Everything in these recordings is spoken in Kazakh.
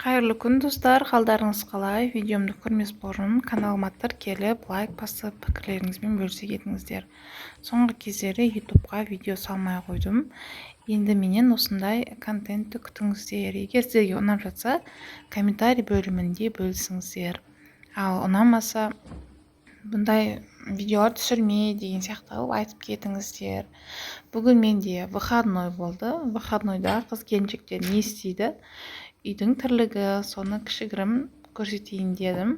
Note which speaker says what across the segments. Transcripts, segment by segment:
Speaker 1: Қайырлы күн достар, қалдарыңыз қалай? Видеомды көрмес бұрын каналыма тіркеліп, лайк басып, пікірлеріңізбен бөлісе кетіңіздер. Соңғы кездері ютубқа видео салмай қойдым. Енді менен осындай контентті күтіңіздер. Егер сіздерге ұнап жатса, комментарий бөлімінде бөлісіңіздер. Ал ұнамаса, бұндай видеолар түсірме деген сияқты қылып айтып кетіңіздер. Бүгін менде выходной болды. Выходнойда қыз келіншектер не істейді? Үйдің тірлігі, соны кішігірім көрсетейін дедім.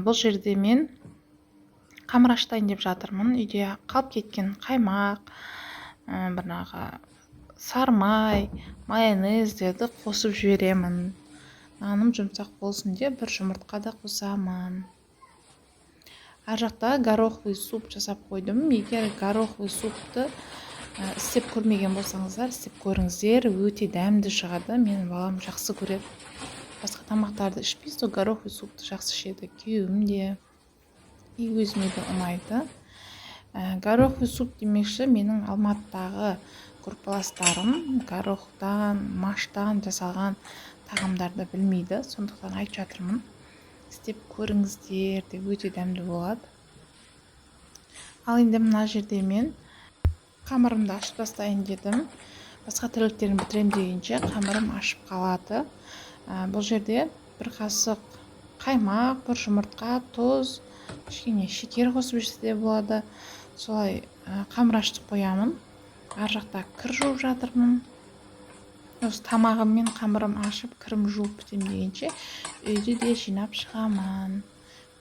Speaker 1: Бұл жерде мен қамыр ашытайын деп жатырмын. Үйде қалып кеткен қаймақ, сармай, майонездерді қосып жіберемін. Нағаным жұмсақ болсын деп бір жұмыртқа да қосамын. Ар жақта гороховый суп жасап қойдым. Егер гороховый супты істеп көрмеген болсаңыздар, істеп көріңіздер, өте дәмді шығады. Менің балам жақсы көреді. Басқа тамақтарды ішпейді, сол гороховый супты жақсы ішеді. Күйеуім де, өзіме де ұнайды. Гороховый суп демекші, менің Алматыдағы группаластарым горохтан, маштан жасалған тағамдарды білмейді. Сондықтан айтып жатырмын. Істеп көріңіздер, өте дәмді болады. Ал енді мына жерде мен қамырымды ашып тастайын дедім. Басқа тірліктерін бітірем дегенше қамырым ашып қалады. Бұл жерде бір қасық қаймақ, бір жұмыртқа, тұз, кішкене шекер қосып жесе де болады. Солай қамыр ашытып қоямын. Ар жақта кір жуып жатырмын. Осы тамағыммен қамырым ашып, кірім жуып бітем дегенше үйді де жинап шығамын.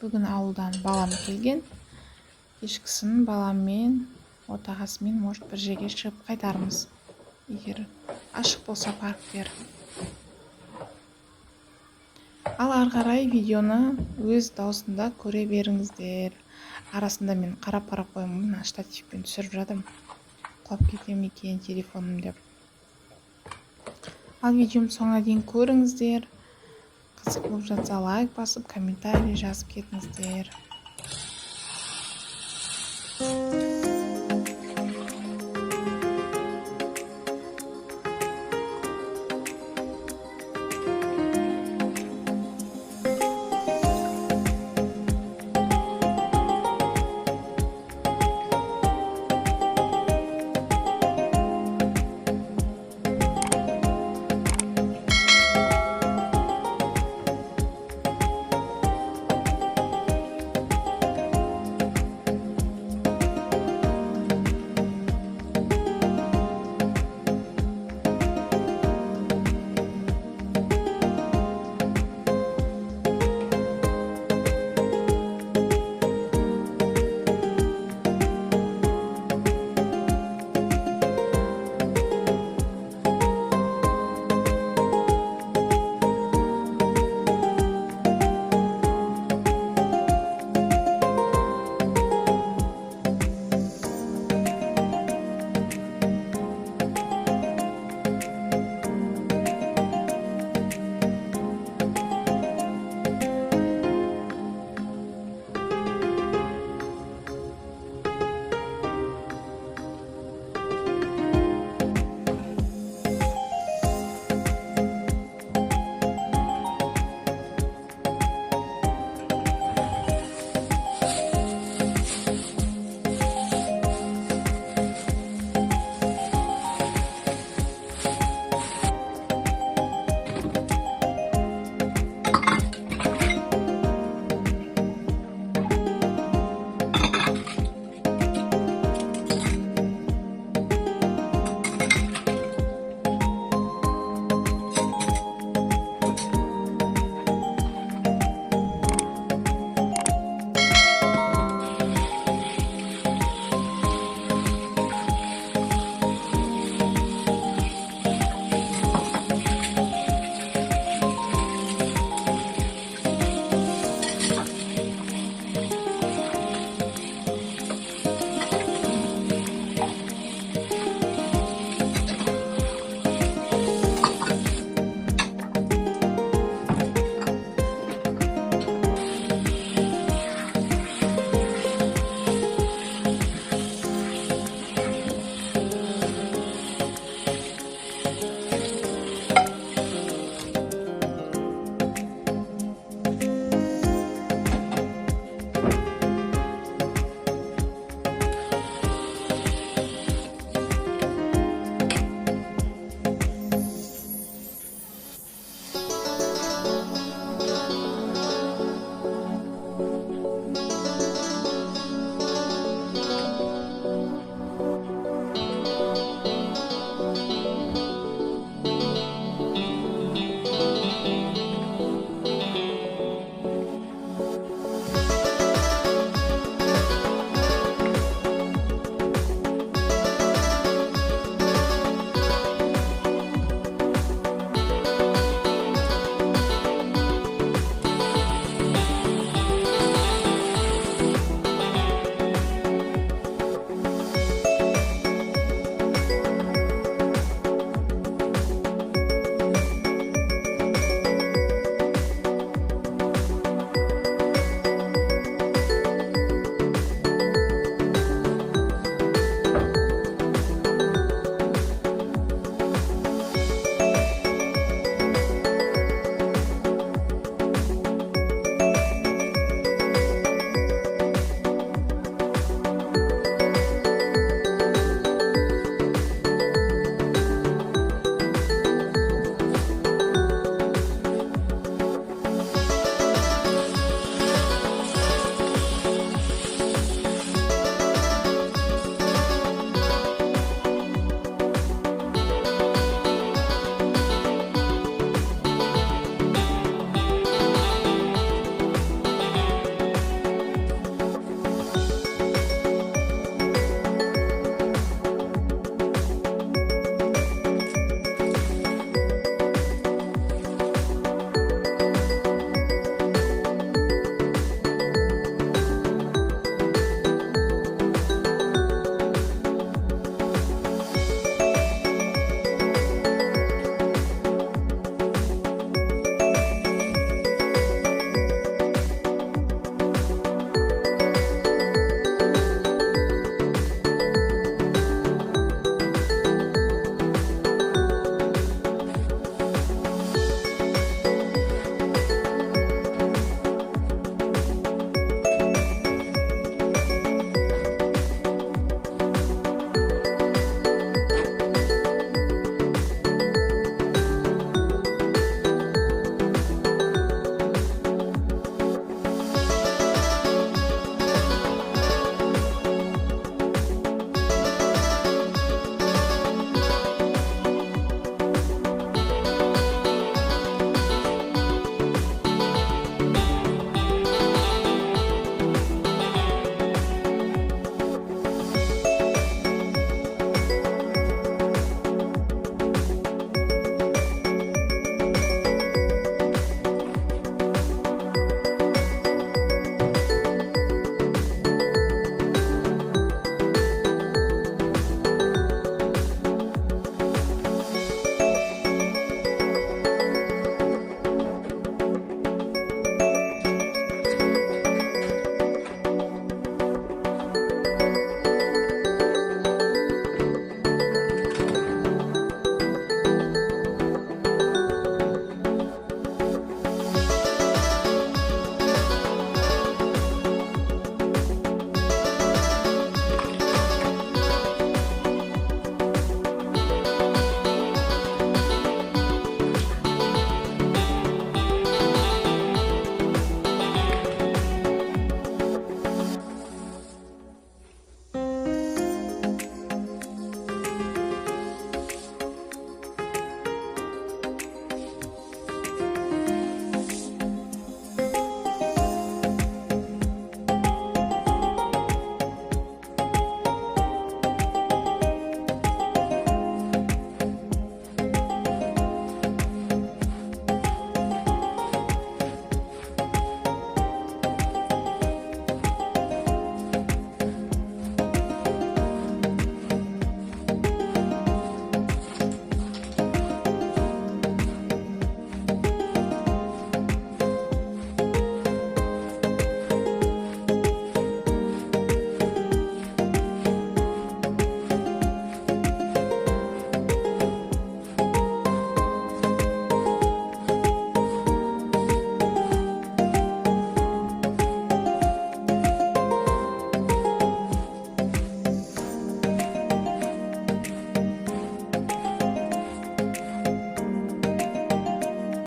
Speaker 1: Бүгін ауылдан балам келген. Кешкісін баламмен, отағасымен может бір жерге шығып қайтармыз. Егер ашық болса парктер. Ал ары қарай видеоны өз даусында көре беріңіздер. Арасында мен қарап қоймын, штативпен түсіріп жатырмын. Құлап кетем екен телефоным деп. Ал видеом соңына дейін көріңіздер. Қызық болып жатса лайк басып, комментарий жазып кетіңіздер.